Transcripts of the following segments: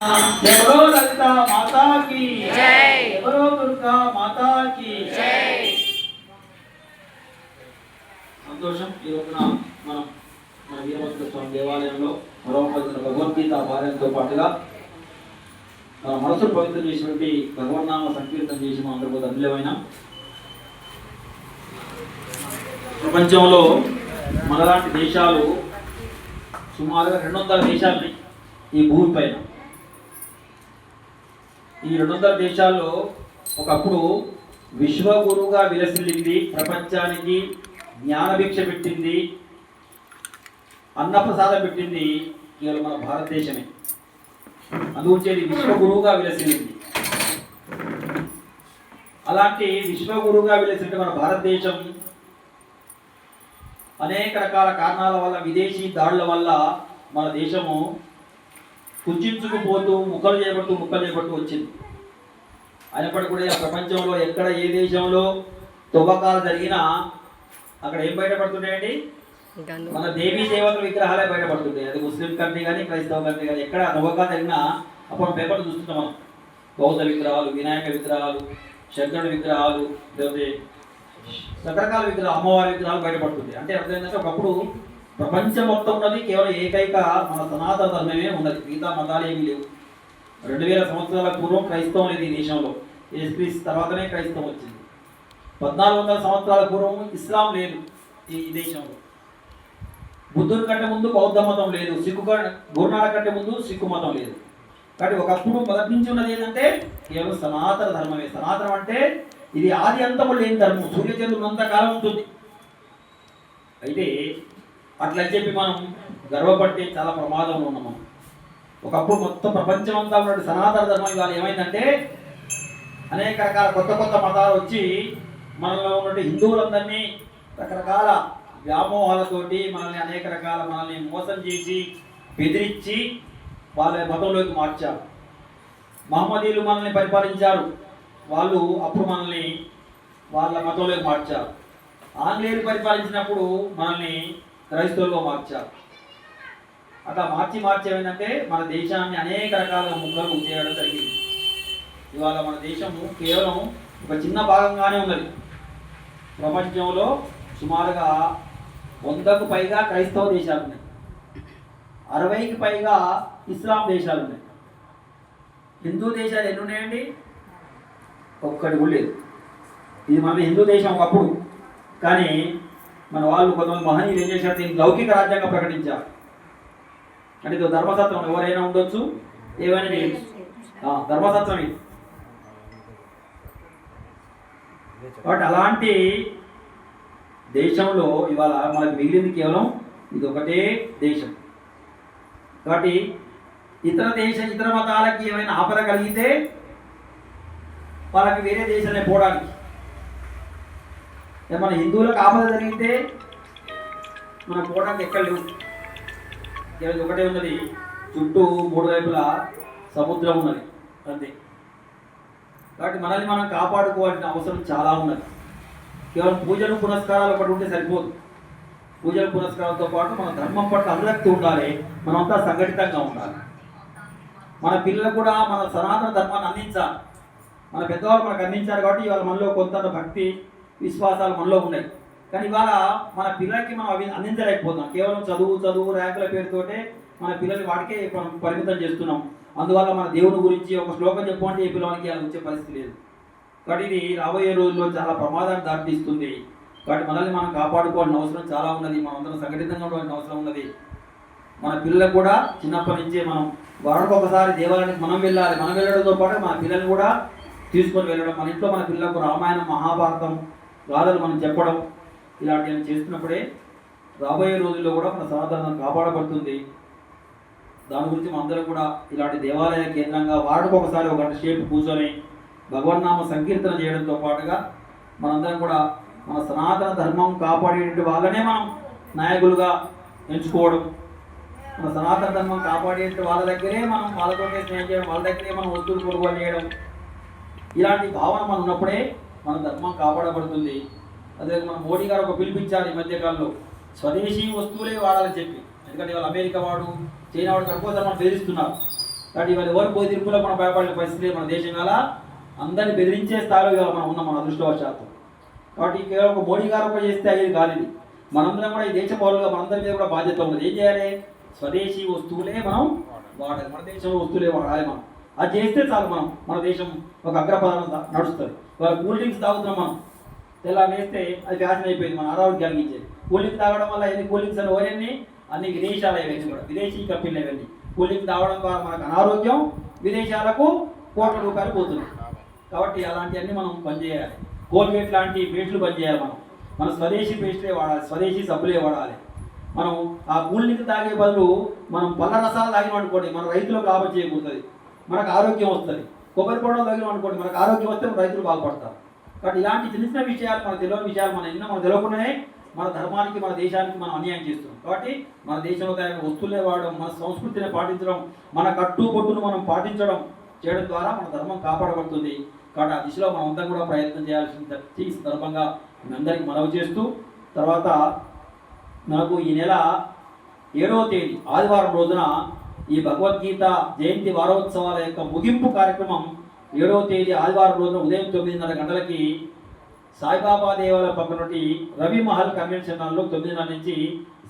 ఎవరో లలిత మాతాకి జై, ఎవరో దుర్గా మాతాకి జై. సంతోషం. ఈ రోజున మనం మన వీరభద్ర స్వామి దేవాలయంలో మరో పవిత్ర భగవద్గీత పారాయణంతో పాటుగా మన మనసును పవిత్రం చేసినటువంటి భగవన్నామ సంకీర్తన చేసి మా అందరూ అమూల్యమైన ప్రపంచంలో మనలాంటి దేశాలు సుమారుగా 200 దేశాలు ఈ భూమి పైన. ఈ 200 దేశాల్లో ఒకప్పుడు విశ్వగురువుగా విలసిల్లింది, ప్రపంచానికి జ్ఞానభిక్ష పెట్టింది, అన్నప్రసాదం పెట్టింది కేవలం మన భారతదేశమే. అందుచేది విశ్వగురువుగా విలసిల్లింది. అలాంటి విశ్వగురువుగా విలసిల్లిన మన భారతదేశం అనేక రకాల కారణాల వల్ల, విదేశీ దాడుల వల్ల మన దేశము కుంచుకుపోతూ ముక్కలు చేయబడుతూ వచ్చింది. అయినప్పటికీ కూడా ప్రపంచంలో ఎక్కడ ఏ దేశంలో తవ్వకాలు జరిగినా అక్కడ ఏం బయటపడుతున్నాయండి? మన దేవీ దేవతల విగ్రహాలే బయటపడుతున్నాయి. అది ముస్లిం కంట్రీ కానీ క్రైస్తవ కంట్రీ కానీ ఎక్కడ తవ్వకాలు జరిగినా అప్పుడు పేపర్లు చూస్తున్నాం మనం. బౌద్ధ విగ్రహాలు, వినాయక విగ్రహాలు, శంకరుడి విగ్రహాలు, లేకపోతే రకరకాల విగ్రహాలు, అమ్మవారి విగ్రహాలు బయటపడుతుంది. అంటే అర్థమైందంటే ఒకప్పుడు ప్రపంచం మొత్తం ఉన్నది కేవలం ఏకైక మన సనాతన ధర్మమే ఉన్నది. మిగతా మతాలు ఏమీ లేవు. 2000 సంవత్సరాల పూర్వం క్రైస్తవం లేదు ఈ దేశంలో. యేసుక్రీస్తు తర్వాతనే క్రైస్తవం వచ్చింది. 1400 సంవత్సరాల పూర్వం ఇస్లాం లేదు ఈ దేశంలో. బుద్ధుని కంటే ముందు బౌద్ధ మతం లేదు. గురునానక్ కంటే ముందు సిక్కు మతం లేదు. కాబట్టి ఒకప్పుడు మొదటి నుంచి ఉన్నది ఏంటంటే కేవలం సనాతన ధర్మమే. సనాతనం అంటే ఇది ఆది అంతము లేని ధర్మం. సూర్యచంద్రుడు ఉన్నంత కాలం ఉంటుంది. అయితే అట్లా చెప్పి మనం గర్వపడితే చాలా ప్రమాదంలో ఉన్నాం మనం. ఒకప్పుడు మొత్తం ప్రపంచం అంతా ఉన్న సనాతన ధర్మం ఇవాళ ఏమైందంటే అనేక రకాల కొత్త మతాలు వచ్చి మనలో ఉన్న హిందువులందరినీ రకరకాల వ్యామోహాలతోటి మనల్ని మోసం చేసి బెదిరించి వాళ్ళ మతంలోకి మార్చారు. మహమ్మదీయులు మనల్ని పరిపాలించారు. వాళ్ళు అప్పుడు మనల్ని వాళ్ళ మతంలోకి మార్చారు. ఆంగ్లేయులు పరిపాలించినప్పుడు మనల్ని క్రైస్తవులుగా మార్చారు. అట్లా మార్చి ఏమైందంటే మన దేశాన్ని అనేక రకాల ముక్కలు చేయడం జరిగింది. ఇవాళ మన దేశము కేవలం ఒక చిన్న భాగంగానే ఉన్నది. ప్రపంచంలో సుమారుగా 100కు పైగా క్రైస్తవ దేశాలు ఉన్నాయి. 60కి పైగా ఇస్లాం దేశాలు ఉన్నాయి. హిందూ దేశాలు ఎన్ని ఉన్నాయండి? ఒక్కటి కూడా లేదు. ఇది మన హిందూ దేశం ఒకప్పుడు. కానీ మన వాళ్ళు కొంతమంది మహనీయులు ఏం చేశారు? దీన్ని లౌకిక రాజ్యాంగం ప్రకటించారు. అంటే ఇది ధర్మసత్రం, ఎవరైనా ఉండొచ్చు, ఏమైనా చేయొచ్చు. ధర్మసత్రం ఇది. కాబట్టి అలాంటి దేశంలో ఇవాళ మనకు మిగిలింది కేవలం ఇది ఒకటే దేశం. కాబట్టి ఇతర మతాలకి ఏమైనా ఆపద కలిగితే వాళ్ళకి వేరే దేశాలే పోవడానికి. మన హిందువులకు ఆపద జరిగితే మనం పోవడానికి ఎక్కడ లేవు. కేవలం ఒకటే ఉన్నది, చుట్టూ 3 వైపులా సముద్రం ఉన్నది అంతే. కాబట్టి మనల్ని మనం కాపాడుకోవాల్సిన అవసరం చాలా ఉన్నది. కేవలం పూజలు పునస్కారాలు ఒకటి ఉంటే సరిపోదు. పూజలు పునస్కారాలతో పాటు మన ధర్మం పట్ల అనురక్తి ఉండాలి. మనమంతా సంఘటితంగా ఉండాలి. మన పిల్లలకు కూడా మన సనాతన ధర్మాన్ని అందించాలి. మన పెద్దవాళ్ళు మనకు అందించారు కాబట్టి ఇవాళ మనలో కొంత భక్తి విశ్వాసాలు మనలో ఉన్నాయి. కానీ ఇవాళ మన పిల్లలకి మనం అవి అందించలేకపోతున్నాం. కేవలం చదువు ర్యాంకుల పేరుతోటే మన పిల్లల్ని వాటికే పరిమితం చేస్తున్నాం. అందువల్ల మన దేవుని గురించి ఒక శ్లోకం చెప్పమంటే ఈ పిల్లలకి అలా వచ్చే పరిస్థితి లేదు. కాబట్టి ఇది రాబోయే రోజుల్లో చాలా ప్రమాదాన్ని దారితీస్తుంది. కాబట్టి మనల్ని మనం కాపాడుకోవాల్సిన అవసరం చాలా ఉన్నది. మనందరం సంఘటితంగా ఉండవలసిన అవసరం ఉన్నది. మన పిల్లలకు కూడా చిన్నప్పటి నుంచే మనం వారానికి ఒకసారి దేవాలయానికి మనం వెళ్ళాలి. మనం వెళ్ళడంతో పాటు మన పిల్లల్ని కూడా తీసుకొని వెళ్ళడం, మన ఇంట్లో మన పిల్లలకు రామాయణం, మహాభారతం గాథలు మనం చెప్పడం, ఇలాంటివి చేస్తున్నప్పుడే రాబోయే రోజుల్లో కూడా మన సనాతనం కాపాడబడుతుంది. దాని గురించి మనందరం కూడా ఇలాంటి దేవాలయ కేంద్రంగా వారానికి ఒకసారి 1 గంట సేపు కూర్చొని భగవన్నామ సంకీర్తన చేయడంతో పాటుగా మనందరం కూడా మన సనాతన ధర్మం కాపాడేటువంటి వాళ్ళనే మనం నాయకులుగా ఎంచుకోవడం, మన సనాతన ధర్మం కాపాడేటువంటి వాళ్ళ దగ్గరే మనం వాళ్ళతోనే స్నేహం చేయడం, వాళ్ళ దగ్గరే మనం వస్తువులు కొనుగోలు చేయడం, ఇలాంటి భావన మనం ఉన్నప్పుడే మన ధర్మం కాపాడబడుతుంది. అదే మన మోడీ గారు ఒక పిలిపించారు ఈ మధ్యకాలంలో, స్వదేశీ వస్తువులే వాడాలని చెప్పి. ఎందుకంటే వాళ్ళు అమెరికా వాడు, చైనా వాడు తక్కువ ధర్మం బెదిరిస్తున్నారు. కాబట్టి ఇవాళ ఎవరు పోయి తిరుపులో మనం భయపడే పరిస్థితి మన దేశం గల అందరిని బెదిరించే స్థాయిలో ఇవాళ మనం ఉన్నాం మన అదృష్టవశాత్తు. కాబట్టి కేవలం ఒక మోడీ గారు కూడా చేస్తే అయ్యేది కాదు ఇది. మనందరం కూడా ఈ దేశ పౌరులుగా మనందరి మీద కూడా బాధ్యత ఉంది. ఏం చేయాలి? స్వదేశీ వస్తువులే మనం వాడాలి, మన దేశంలో వస్తువులే వాడాలి. మనం అది చేస్తే చాలు మన దేశం ఒక అగ్రపదానం నడుస్తుంది. ఇవాళ కూల్ డ్రింక్స్ తాగుతున్నాం మనం, తెల్ల వేస్తే అది ఫ్యాషన్ అయిపోయింది, మన ఆరోగ్యం కలిగించేది. కూల్ డ్రింక్ తాగడం వల్ల ఎన్ని కూల్ డ్రింక్స్ అని ఓయన్ని అన్ని విదేశాలు ఇవన్నీ కూడా విదేశీ కంపెనీలు ఇవన్నీ. కూల్ డ్రింక్ తాగడం ద్వారా మనకు అనారోగ్యం, విదేశాలకు కోట్ల రూపాయలు పోతున్నాయి. కాబట్టి అలాంటివన్నీ మనం పనిచేయాలి. కోల్గేట్ లాంటి పేస్టులు పనిచేయాలి. మన స్వదేశీ పేస్టులే వాడాలి, స్వదేశీ సబ్బులే వాడాలి. మనం ఆ కూల్ డ్రింక్ తాగే బదులు మనం పళ్ళ రసాలు తాగినాం అనుకోండి, మన రైతులకు లాభం చేకూరుతుంది, మనకు ఆరోగ్యం వస్తుంది. కొబ్బరి పొడలు తాగినాం అనుకోండి, మనకు ఆరోగ్యం వస్తే మన రైతులు బాగుపడతారు. కాబట్టి ఇలాంటి చిన్న చిన్న విషయాలు, మన తెలియని విషయాలు మనం తెలియకుండానే మన ధర్మానికి, మన దేశానికి మనం అన్యాయం చేస్తున్నాం. కాబట్టి మన దేశంలో తయారైన వస్తువులే వాడడం, మన సంస్కృతిని పాటించడం, మన కట్టుబొట్టును మనం పాటించడం చేయడం ద్వారా మన ధర్మం కాపాడబడుతుంది. కాబట్టి ఆ దిశలో మనం అంతా కూడా ప్రయత్నం చేయాల్సిన ఈ సందర్భంగా మీ అందరికీ మనవి చేస్తూ, తర్వాత మనకు ఈ నెల 7వ తేదీ ఆదివారం రోజున ఈ భగవద్గీత జయంతి వారోత్సవాల యొక్క ముగింపు కార్యక్రమం 7వ తేదీ ఆదివారం రోజున ఉదయం 9:30 గంటలకి సాయిబాబా దేవాలయ పక్కన రవి మహల్ కన్వెన్షన్ హాల్లో 9:30 నుంచి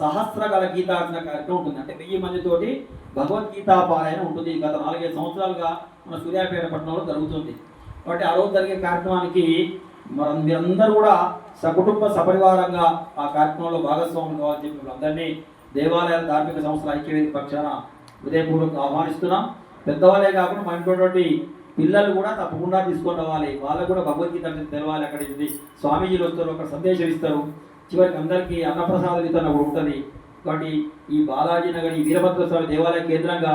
సహస్రగల గీతార్చన కార్యక్రమం ఉంటుంది. అంటే 1000 మందితోటి భగవద్గీతా పారాయణ ఉంటుంది. గత 4-5 సంవత్సరాలుగా మన సూర్యాపేట పట్టణంలో జరుగుతుంది. కాబట్టి ఆ రోజు జరిగే కార్యక్రమానికి మీరందరూ కూడా సకుటుంబ సపరివారంగా ఆ కార్యక్రమంలో భాగస్వాములు కావాలని చెప్పి అందరినీ దేవాలయాల ధార్మిక సంస్థల ఐక్యవేదిక పక్షాన హృదయపూర్వకంగా ఆహ్వానిస్తున్నాం. పెద్దవాళ్ళే కాకుండా మన ఇంటి పిల్లలు కూడా తప్పకుండా తీసుకొని రావాలి. వాళ్ళకు కూడా భగవద్గీత తెలవాలి. అక్కడ ఇది స్వామీజీలు వస్తారు, ఒక సందేశం ఇస్తారు. చివరికి అందరికీ అన్నప్రసాద వితరణ కూడా ఉంటుంది. కాబట్టి ఈ బాలాజీ నగర్ ఈ వీరభద్ర స్వామి దేవాలయ కేంద్రంగా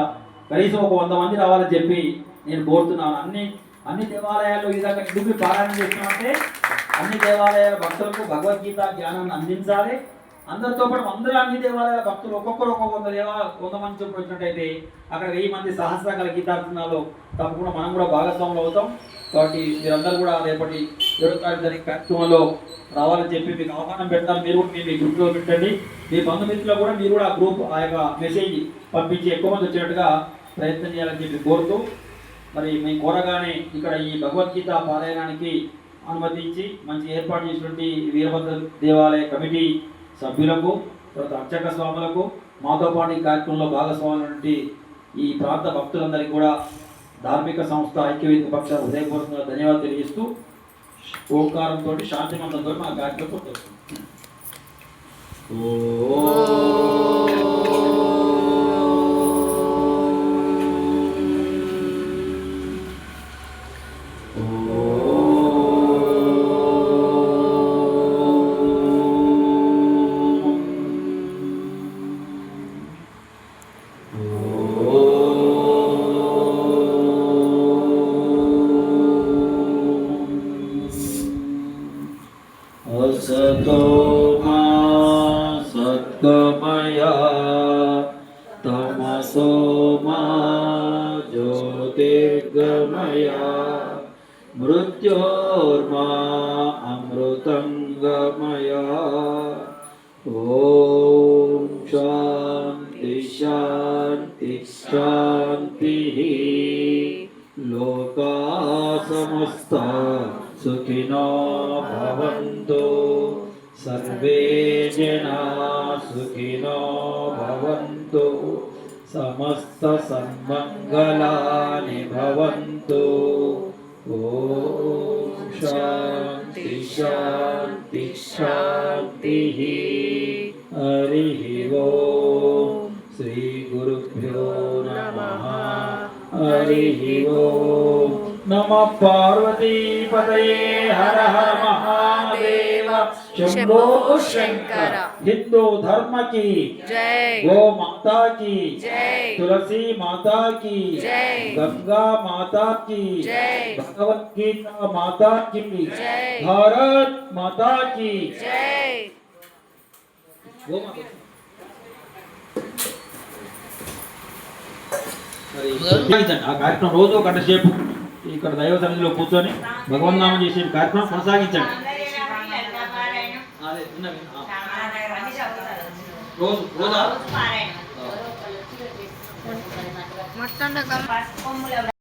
కనీసం ఒక 100 మంది రావాలని చెప్పి నేను కోరుతున్నాను. అన్ని దేవాలయాల్లో ఈ విధంగా ఎందుకు పారాయణ చేస్తున్నామంటే అన్ని దేవాలయాల భక్తులకు భగవద్గీత జ్ఞానాన్ని అందించాలి. అందరితో పాటు అన్ని దేవాలయాల భక్తులు ఒక్కొక్కరు 100 మంది చొప్పున వచ్చినట్టయితే అక్కడ 1000 మంది సహస్రగల గీతార్థనాలు తప్పకుండా మనం కూడా భాగస్వాములు అవుతాం. కాబట్టి మీరందరూ కూడా రేపటి 7వ తారీఖు జరిగే కార్యక్రమంలో రావాలని చెప్పి మీకు ఆహ్వానం పెడతాను. మీరు కూడా మీ గ్రూప్లో పెట్టండి. మీ బంధుమిత్రులు కూడా మీరు కూడా ఆ గ్రూప్ ఆ యొక్క మెసేజ్ పంపించి ఎక్కువ మంది వచ్చేట్టుగా ప్రయత్నం చేయాలని చెప్పి కోరుతూ, మరి మేము కోరగానే ఇక్కడ ఈ భగవద్గీత పారాయణానికి అనుమతించి మంచి ఏర్పాటు చేసినటువంటి వీరభద్ర దేవాలయ కమిటీ సభ్యులకు, తర్వాత అర్చక స్వాములకు, మాతో పాటు ఈ కార్యక్రమంలో భాగస్వాములైనటువంటి ఈ ప్రాంత భక్తులందరికీ కూడా ధార్మిక సంస్థ ఐక్యవేదిక పక్షాన హృదయపూర్వకంగా ధన్యవాదాలు తెలియజేస్తూ ఓంకారంతో శాంతి మంత్రంతో మా కార్యక్రమం జరుగుతుంది. असतो मा सद्गमया तमसो मा ज्योतिर्गमया मृत्योर्मा अमृतंगमया। ओम शांति शांति शांतिः। लोका समस्ता सुखिनो भवन्तु, सर्वे जना सुखिनो भवन्तु, समस्त सन्मंगलानि भवन्तु। ओम शांति शांति शांतिः। हरिः ओम श्री गुरुभ्यो नमः। हरिः ओम नमः पार्वती पतये हर हर महादेव शंभो शंकर। हिंदू धर्म की जय, गो माता की जय, तुलसी माता की जय, गंगा माता की जय, भगवत गीता माता की जय, भारत माता की जय। गो माता ఆ కార్యక్రమం రోజు ఒక గంట సేపు ఇక్కడ దైవ సన్నిధిలో కూర్చొని భగవన్నామం చేసే కార్యక్రమం కొనసాగించండి. రోజు మొత్తం